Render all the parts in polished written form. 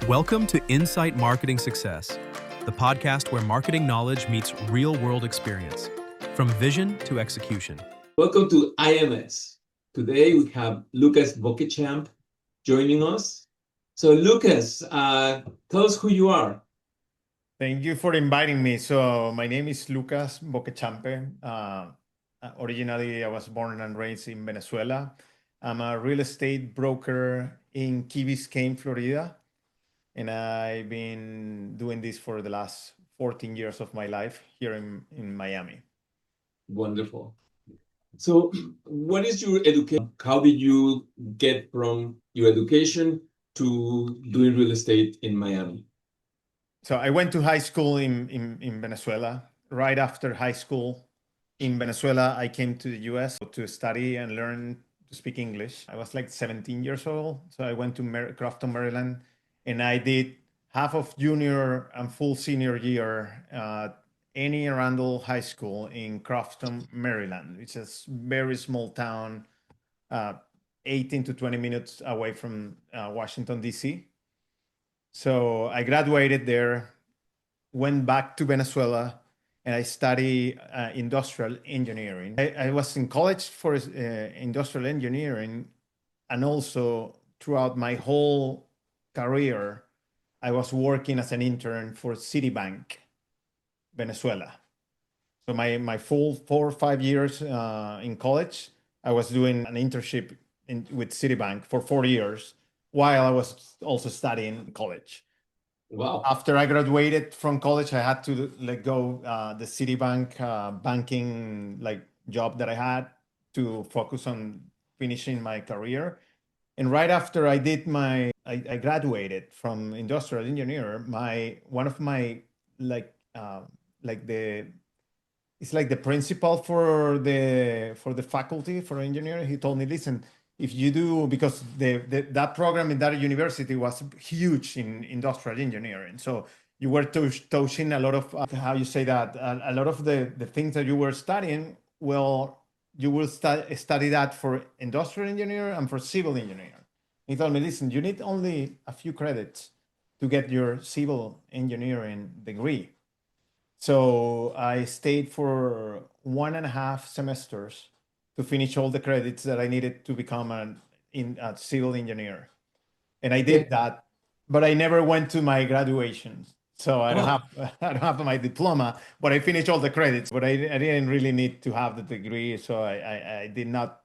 Welcome to Insight Marketing Success, the podcast where marketing knowledge meets real-world experience, from vision to execution. Welcome to IMS. Today we have Lucas Boccheciampe joining us. So Lucas, tell us who you are. Thank you for inviting me. So my name is Lucas Boccheciampe. Originally, I was born and raised in Venezuela. I'm a real estate broker in Key Biscayne, Florida. And I've been doing this for the last 14 years of my life here in Miami. Wonderful. So what is your education? How did you get from your education to doing real estate in Miami? So I went to high school in Venezuela. Right after high school in Venezuela, I came to the US to study and learn to speak English. I was like 17 years old. So I went to Crofton, Maryland, and I did half of junior and full senior year at Annie Arundel High School in Crofton, Maryland, which is a very small town, 18 to 20 minutes away from Washington, D.C. So I graduated there, went back to Venezuela, and I studied industrial engineering. I was in college for industrial engineering, and also throughout my whole career, I was working as an intern for Citibank, Venezuela. So my full 4 or 5 years in college, I was doing an internship with Citibank for 4 years while I was also studying college. Wow. After I graduated from college, I had to let go the Citibank banking job that I had to focus on finishing my career. And right after I graduated from industrial engineer, it's like the principal for the faculty for engineering. He told me, listen, if you do, because that program in that university was huge in industrial engineering. So you were touching a lot of, a lot of the things that you were studying. Well, you will study that for industrial engineer and for civil engineer. He told me, listen, you need only a few credits to get your civil engineering degree. So I stayed for 1.5 semesters to finish all the credits that I needed to become a civil engineer. And I did that, but I never went to my graduation. So I don't have my diploma, but I finished all the credits. But I didn't really need to have the degree, so I did not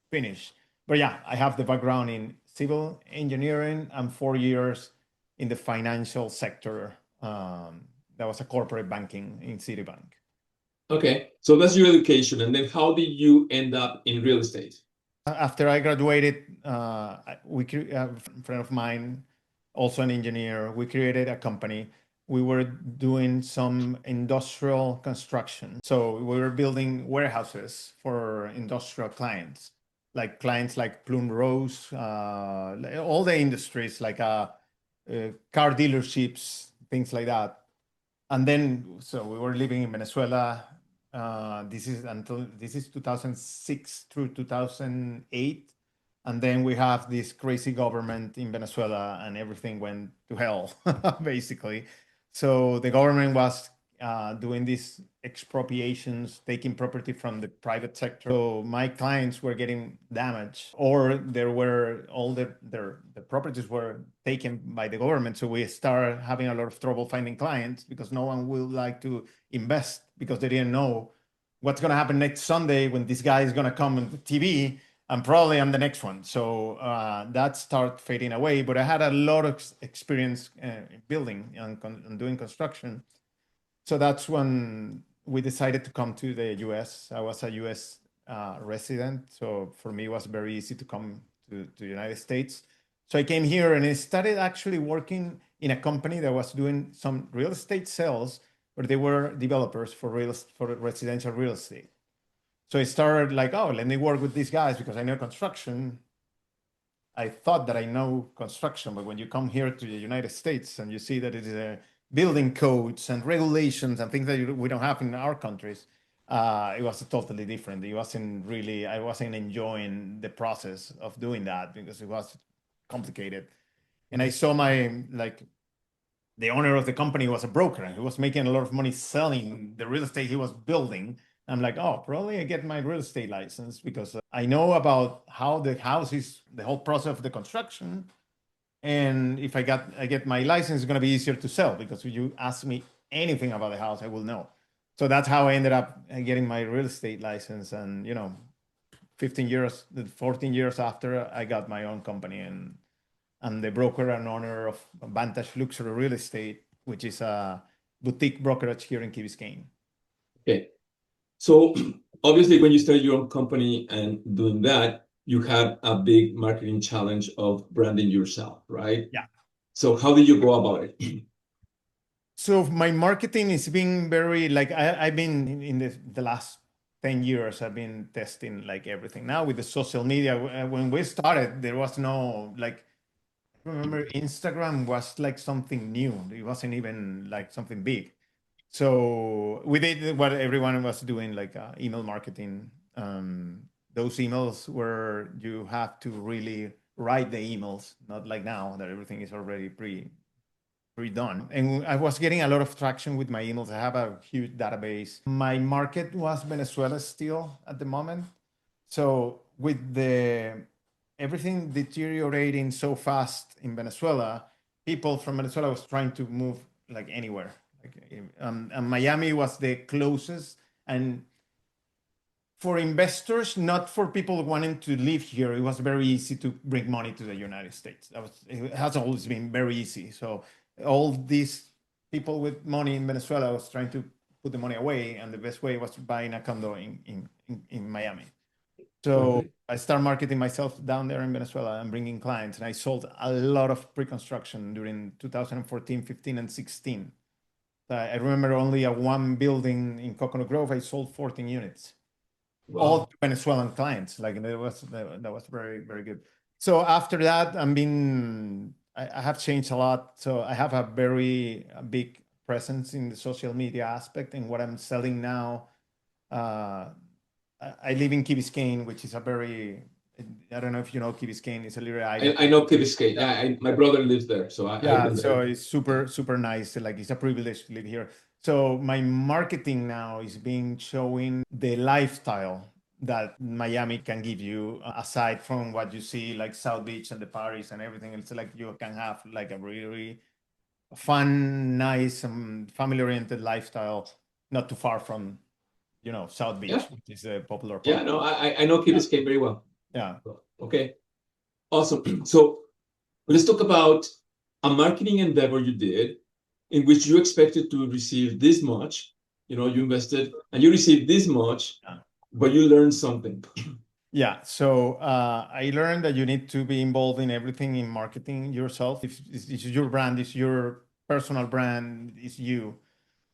finish. But yeah, I have the background in civil engineering and 4 years in the financial sector. That was a corporate banking in Citibank. Okay, so that's your education. And then how did you end up in real estate? After I graduated, a friend of mine, also an engineer, we created a company. We were doing some industrial construction. So we were building warehouses for industrial clients like Plum Rose, all the industries like car dealerships, things like that. And then, so we were living in Venezuela. This is 2006 through 2008. And then we have this crazy government in Venezuela and everything went to hell, basically. So the government was doing these expropriations, taking property from the private sector. So my clients were getting damaged, or their properties were taken by the government. So we started having a lot of trouble finding clients because no one will like to invest because they didn't know what's going to happen next Sunday when this guy is going to come on the TV. And probably I'm the next one. So that started fading away. But I had a lot of experience building and doing construction. So that's when we decided to come to the US. I was a US resident. So for me, it was very easy to come to the United States. So I came here and I started actually working in a company that was doing some real estate sales, but they were developers for residential real estate. So I started like, let me work with these guys because I know construction. I thought that I know construction, but when you come here to the United States and you see that it is a building codes and regulations and things that we don't have in our countries, it was totally different. I wasn't enjoying the process of doing that because it was complicated. And I saw the owner of the company was a broker and he was making a lot of money selling the real estate he was building. I'm like, oh, probably I get my real estate license because I know about how the house is, the whole process of the construction. And if I get my license, it's going to be easier to sell because if you ask me anything about the house, I will know. So that's how I ended up getting my real estate license. And, 14 years after, I got my own company, and I'm the broker and owner of Vantage Luxury Real Estate, which is a boutique brokerage here in Key Biscayne. Okay. So obviously, when you started your own company and doing that, you had a big marketing challenge of branding yourself, right? Yeah. So how did you go about it? So my marketing is being very I've been in the last 10 years, I've been testing everything. Now with the social media, when we started, there was no I remember Instagram was something new. It wasn't even something big. So we did what everyone was doing, email marketing. Those emails where you have to really write the emails, not like now that everything is already pre-done. And I was getting a lot of traction with my emails. I have a huge database. My market was Venezuela still at the moment. So with everything deteriorating so fast in Venezuela, people from Venezuela was trying to move anywhere. And Miami was the closest. And for investors, not for people wanting to live here, it was very easy to bring money to the United States. It has always been very easy. So all these people with money in Venezuela was trying to put the money away, and the best way was buying a condo in Miami. So I started marketing myself down there in Venezuela and bringing clients, and I sold a lot of pre-construction during 2014, 15, and 16. I remember only a one building in Coconut Grove, I sold 14 units. Wow. All Venezuelan clients. That was very, very good. So after that, I have changed a lot. So I have a very big presence in the social media aspect. And what I'm selling now, I live in Key Biscayne, which is I don't know if you know Key Biscayne. It's a little island. I know Key Biscayne. Yeah, my brother lives there. So it's super, super nice. It's a privilege to live here. So my marketing now is showing the lifestyle that Miami can give you, aside from what you see South Beach and the parties and everything. It's you can have a really fun, nice, family-oriented lifestyle, not too far from, South Beach, which is a popular part. Yeah, no, I know Key Biscayne very well. Yeah. Okay. Awesome. So let's talk about a marketing endeavor you did in which you expected to receive this much, you invested and you received this much, but you learned something. Yeah. So I learned that you need to be involved in everything in marketing yourself. If it's your brand, it's your personal brand, it's you.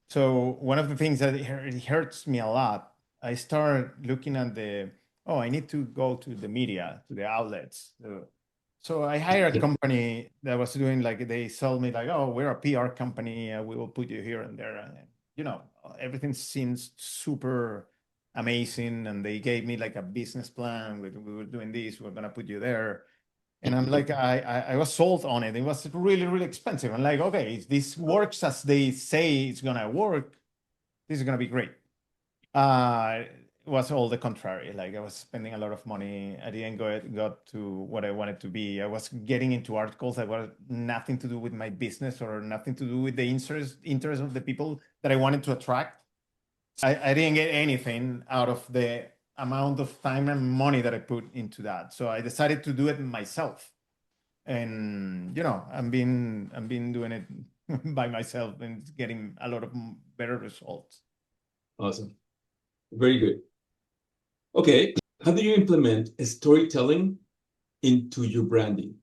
So one of the things that it hurts me a lot, I started looking at I need to go to the media, to the outlets. So I hired a company that was doing they sold me we're a PR company. We will put you here and there. And, everything seems super amazing. And they gave me a business plan. We were doing this. We're going to put you there. And I'm I was sold on it. It was really, really expensive. I'm okay, if this works as they say it's going to work, this is going to be great. It was all the contrary. I was spending a lot of money. I didn't got to what I wanted to be. I was getting into articles that were nothing to do with my business or nothing to do with the interest of the people that I wanted to attract. I didn't get anything out of the amount of time and money that I put into that. So I decided to do it myself. And, I've been doing it by myself and getting a lot of better results. Awesome. Very good. Okay. How do you implement storytelling into your branding?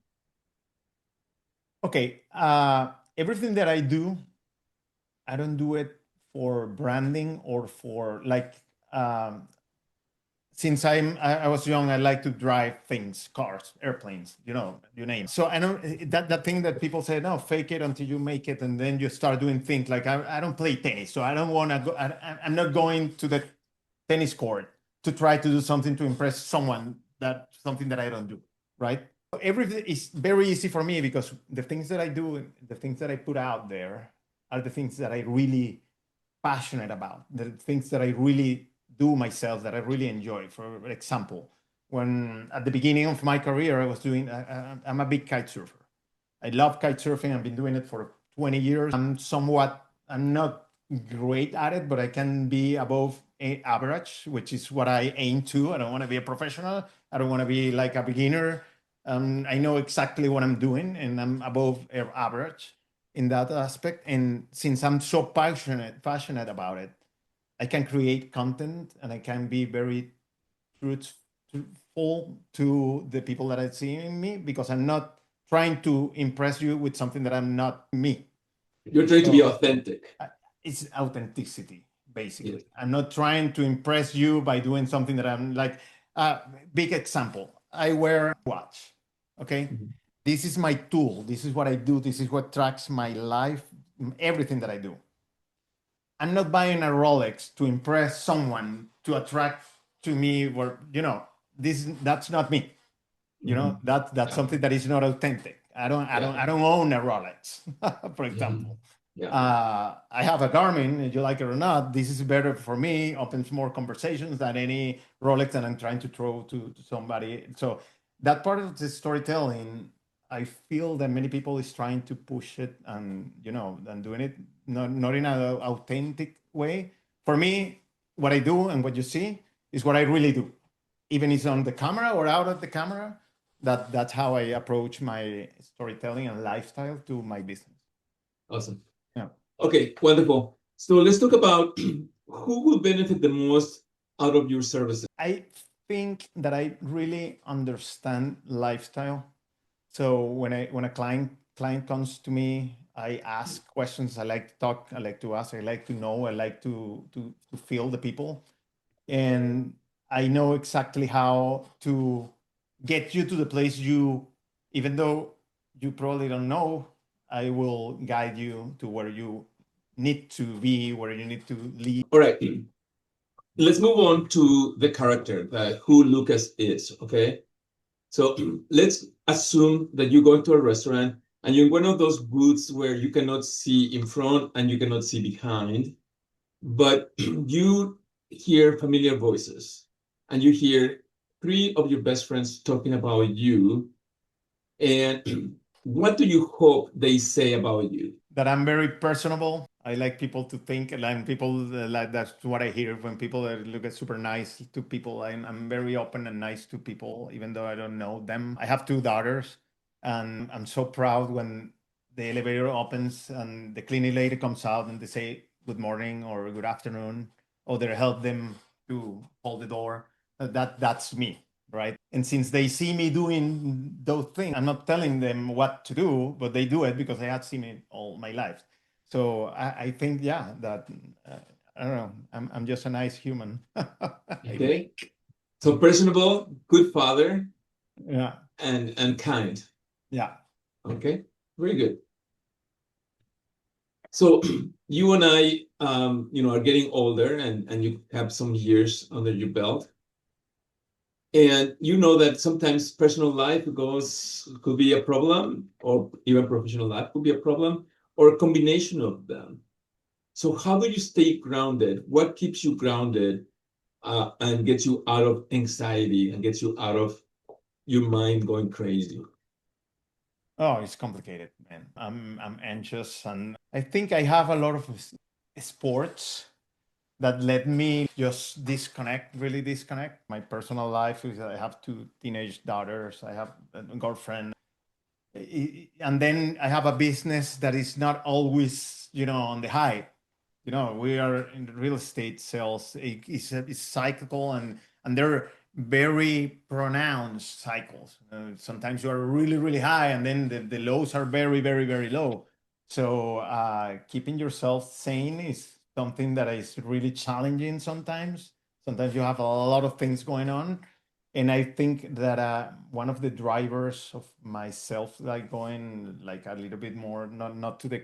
Okay. Everything that I do, I don't do it for branding or for since I was young, I like to drive things, cars, airplanes, you name it. So I know that thing that people say, no, fake it until you make it. And then you start doing things I don't play tennis. So I don't want to go, I'm not going to the tennis court to try to do something to impress something that I don't do. Right. Everything is very easy for me because the things that I do, the things that I put out there are the things that I really passionate about, the things that I really do myself, that I really enjoy. For example, when at the beginning of my career, I was doing, I'm a big kite surfer. I love kite surfing. I've been doing it for 20 years. I'm not great at it, but I can be above average, which is what I aim to. I don't want to be a professional. I don't want to be like a beginner. I know exactly what I'm doing, and I'm above average in that aspect. And since I'm so passionate about it, I can create content and I can be very truthful to the people that I see in me, because I'm not trying to impress you with something that I'm not me. You're trying to be authentic. It's authenticity, basically. Yes. I'm not trying to impress you by doing something that I'm like. Big example: I wear a watch. Okay, this is my tool. This is what I do. This is what tracks my life, everything that I do. I'm not buying a Rolex to impress someone to attract to me, where that's not me. That's something that is not authentic. I don't own a Rolex, for example. I have a Garmin, if you like it or not. This is better for me, opens more conversations than any Rolex that I'm trying to throw to somebody. So that part of the storytelling, I feel that many people is trying to push it, and and doing it not in an authentic way. For me, what I do and what you see is what I really do, even if it's on the camera or out of the camera. That's how I approach my storytelling and lifestyle to my business. Awesome. Yeah. Okay, wonderful. So let's talk about who will benefit the most out of your services. I think that I really understand lifestyle. So when a client comes to me, I ask questions. I like to talk. I like to ask. I like to know. I like to feel the people, and I know exactly how to get you to the place even though you probably don't know. I will guide you to where you need to be, where you need to lead. All right, let's move on to the character, who Lucas is. Okay, so let's assume that you go into a restaurant and you're in one of those booths where you cannot see in front and you cannot see behind, but you hear familiar voices and you hear three of your best friends talking about you. And what do you hope they say about you? That I'm very personable. I like people to think, and people like that's what I hear when people look at super nice to people. I'm very open and nice to people, even though I don't know them. I have two daughters, and I'm so proud when the elevator opens and the cleaning lady comes out and they say good morning or good afternoon, or they help them to hold the door. That's me, right? And since they see me doing those things, I'm not telling them what to do, but they do it because they had seen it all my life. So I think, yeah, that I don't know. I'm just a nice human. Okay, so personable, good father, Yeah. and kind. Yeah. Okay, very good. So you and I, are getting older, and you have some years under your belt. And you know that sometimes personal life could be a problem, or even professional life could be a problem, or a combination of them. So how do you stay grounded? What keeps you grounded, and gets you out of anxiety and gets you out of your mind going crazy? Oh, it's complicated, man. I'm anxious, and I think I have a lot of sports that let me just really disconnect. My personal life is I have two teenage daughters. I have a girlfriend. And then I have a business that is not always, on the high. We are in real estate sales. It's cyclical, and they're very pronounced cycles. Sometimes you are really, really high, and then the lows are very, very, very low. So keeping yourself sane is something that is really challenging sometimes. Sometimes you have a lot of things going on. And I think that one of the drivers of myself, like going like a little bit more, not to the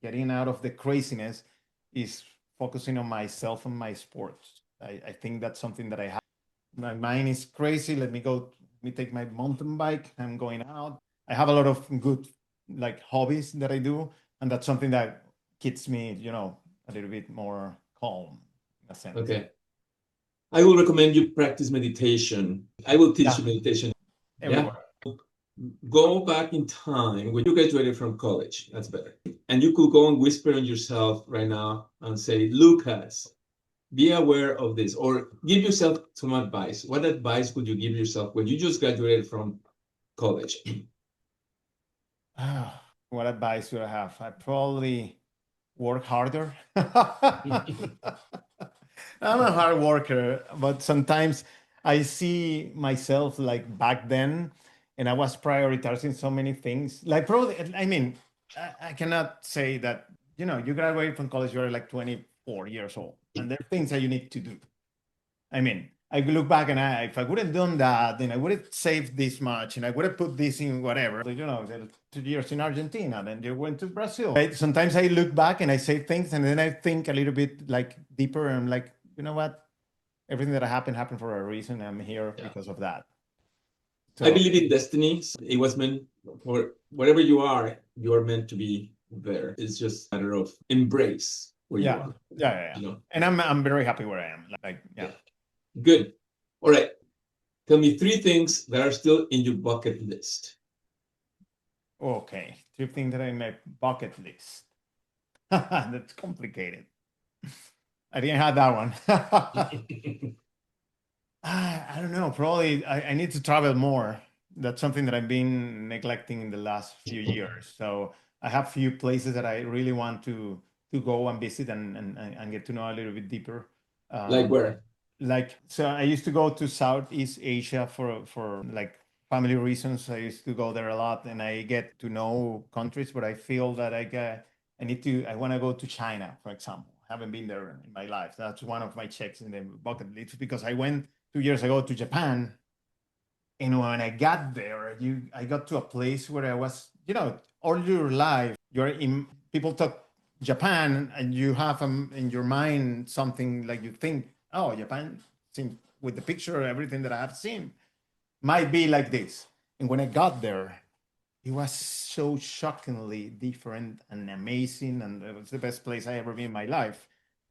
getting out of the craziness, is focusing on myself and my sports. I think that's something that I have. My mind is crazy. Let me go me take my mountain bike. I'm going out. I have a lot of good like hobbies that I do, and that's something that keeps me, a little bit more calm in a sense. Okay. I will recommend you practice meditation. I will teach you meditation. Everywhere. Yeah. Go back in time when you graduated from college. That's better. And you could go and whisper on yourself right now and say, Lucas, be aware of this, or give yourself some advice. What advice would you give yourself when you just graduated from college? What advice would I have? I probably work harder. I'm a hard worker, but sometimes I see myself like back then, and I was prioritizing so many things. Like probably, I mean, I cannot say that, you graduate from college, you're like 24 years old, and there are things that you need to do. I mean, I look back and if I would have done that, then I would have saved this much and I would have put this in whatever. So, 2 years in Argentina, then you went to Brazil. Right? Sometimes I look back and I say things and then I think a little bit like deeper and I'm like, you know what? Everything that happened for a reason. I'm here because of that. So, I believe in destiny. It was meant for wherever you are meant to be there. It's just a matter of embrace where you are. Yeah. And I'm very happy where I am. Yeah. Good. All right. Tell me 3 things that are still in your bucket list. Okay. 3 things that are in my bucket list. That's complicated. I didn't have that one. I don't know. Probably I need to travel more. That's something that I've been neglecting in the last few years. So I have few places that I really want to go and visit and get to know a little bit deeper. Like where? So I used to go to Southeast Asia for like family reasons. I used to go there a lot and I get to know countries, but I feel that I want to go to China, for example. I haven't been there in my life. That's one of my checks in the bucket list because I went 2 years ago to Japan. And when I got there, I got to a place where I was, all your life, people talk Japan and you have in your mind something like you think, oh, Japan seems with the picture, everything that I have seen might be like this. And when I got there, it was so shockingly different and amazing. And it was the best place I ever been in my life.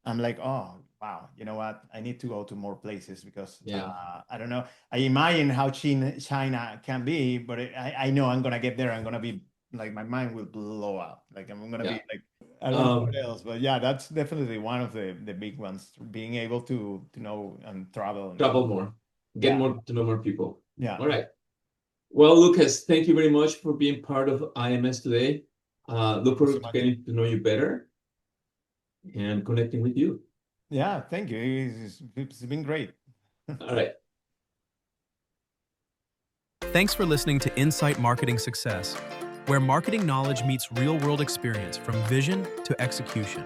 I'm like, oh, wow, you know what? I need to go to more places because I don't know. I imagine how China can be, but I know I'm going to get there. I'm going to be like, my mind will blow up. Like I'm going to be like, I don't know what else, but that's definitely one of the big ones. Being able to know and travel more, get more to know more people. Yeah. All right. Well, Lucas, thank you very much for being part of IMS today. Look forward to getting to know you better and connecting with you. Yeah, thank you. It's been great. All right. Thanks for listening to Insight Marketing Success, where marketing knowledge meets real-world experience from vision to execution.